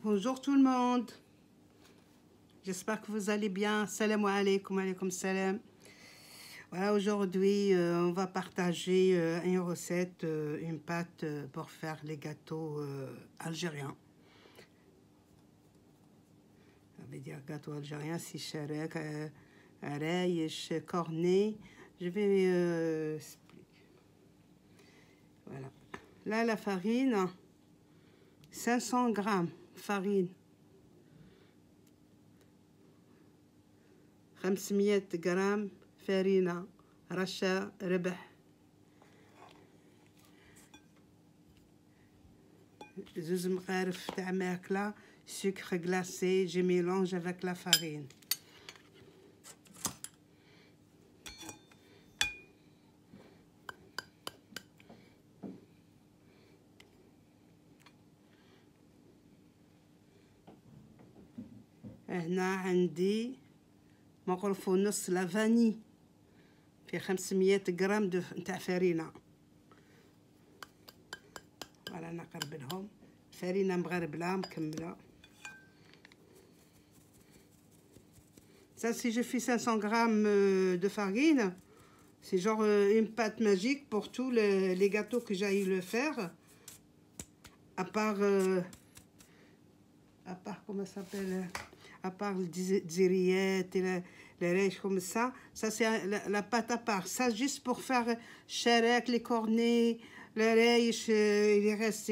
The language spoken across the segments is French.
Bonjour tout le monde, j'espère que vous allez bien. Salam alaikum, alaikum salam. Voilà, aujourd'hui on va partager une recette, une pâte pour faire les gâteaux algériens. Ça veut dire gâteau algérien, si charek, araïch, cornet. Je vais expliquer. Voilà. Là la farine, 500 grammes farine. 500 جرام فرينة رشة ربح. زوز مغارف تاع ماكلة sucre glacé. Je mélange avec la farine. هنا عندي مغرف ونص لافاني في 500 غرام نتاع فرينه. فوالا نقرب لهم فرينه مغربله مكمله. Ça, si je fais 500 grammes de farine, c'est genre une pâte magique pour tous les gâteaux que j'aille le faire. À part comment ça s'appelle, à part les ziriettes et les rêches comme ça c'est la pâte à part. Ça juste pour faire charek, les cornets, les rêches, il reste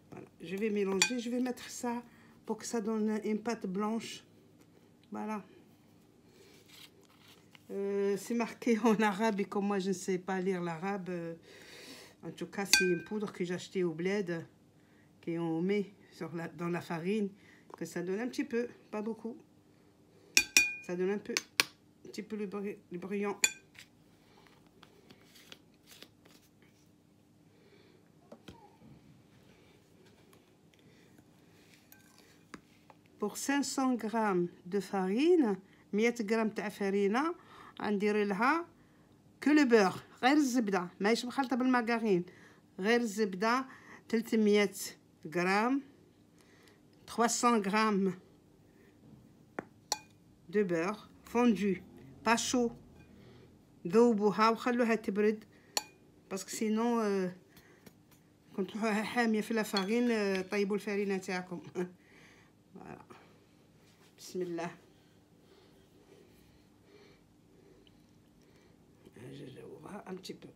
voilà. Je vais mélanger, je vais mettre ça pour que ça donne une pâte blanche. Voilà. C'est marqué en arabe et comme moi je ne sais pas lire l'arabe, en tout cas c'est une poudre que j'ai achetée au bled, qu'on met dans la farine, que ça donne un petit peu, pas beaucoup, ça donne un petit peu le brillant. Pour 500 grammes de farine 100 غرام تاع فرينه غندير لها que le beurre, غير الزبده ماهيش مخلطه بالمارغرين، غير الزبده 300 غرام 300 grammes de beurre fondu pas chaud. ذوبوها وخلوها تبرد باسكو سينو كنت تروحوها حاميه في الفارين طيبوا الفرينه تاعكم. فوالا بسم الله. Un petit peu.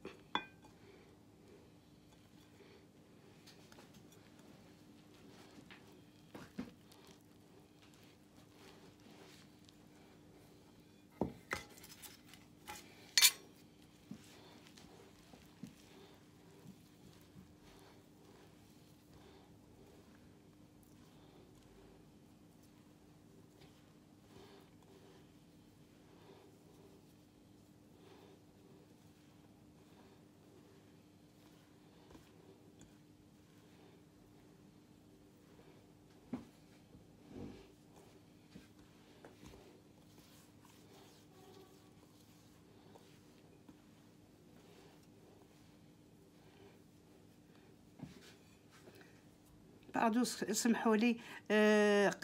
Pardon, اسمحوا لي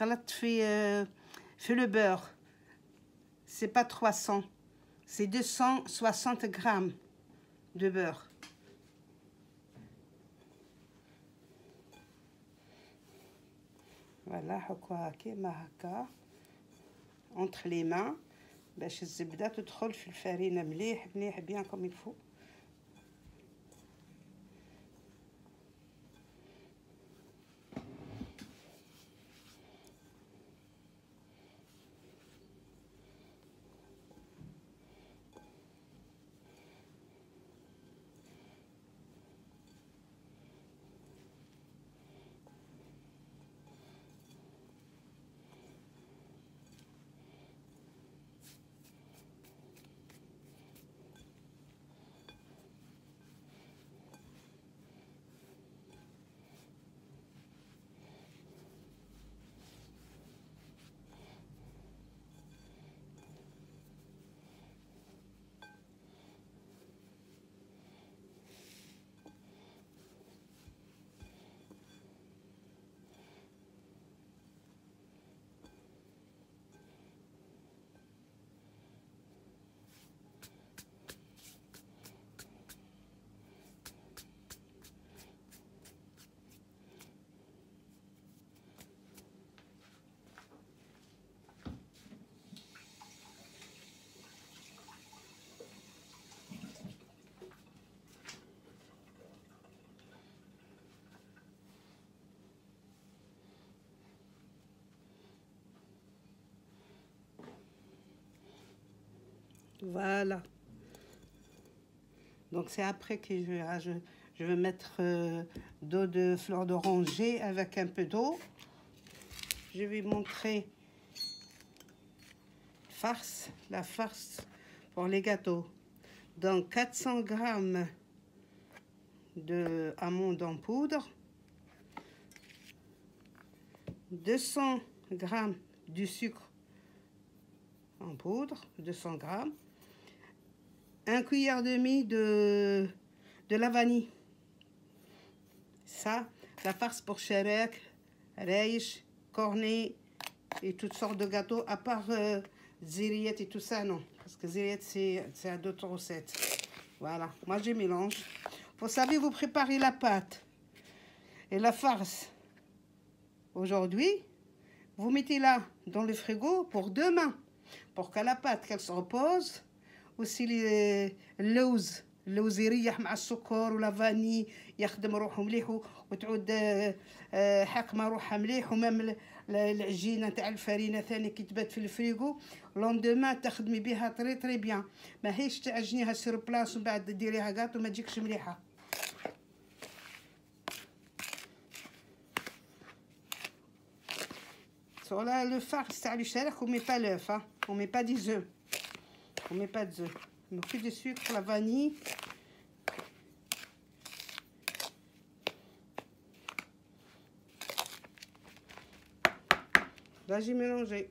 غلطت في le beurre. C'est pas 300, c'est 260 grammes de beurre. Voilà, هكا كيما هكا entre les mains باش الزبده تدخل في الفرينه مليح مليح bien comme il faut. Voilà. Donc c'est après que je vais mettre d'eau de fleur d'oranger avec un peu d'eau. Je vais montrer la farce pour les gâteaux. Donc 400 g de amandes en poudre, 200 g du sucre en poudre, 200 g, 1 cuillère demi de la vanille. Ça, la farce pour Cherek, Reich, cornet et toutes sortes de gâteaux, à part ziriette et tout ça, non. Parce que ziriette, c'est à d'autres recettes. Voilà, moi je mélange. Vous savez, vous préparez la pâte et la farce aujourd'hui. Vous mettez là dans le frigo pour demain. Pour que la pâte, qu'elle se repose. Aussi اللوز يريح مع السكر ولا فاني يخدم روحه مليح وتعود حاكمه روحها مليح ومام العجينه تاع الفرينه ثاني كي تبات في الفريغو لوندومان تخدمي بها طري بيان ماهيش تعجنيها سير بلاص ومن بعد ديريها كاط وما تجيكش مليحه. Sur le farce تاع الشارك on met pas l'œuf, hein. On met pas des œufs. On met pas d'œufs. On met que du sucre, la vanille. Là, j'ai mélangé.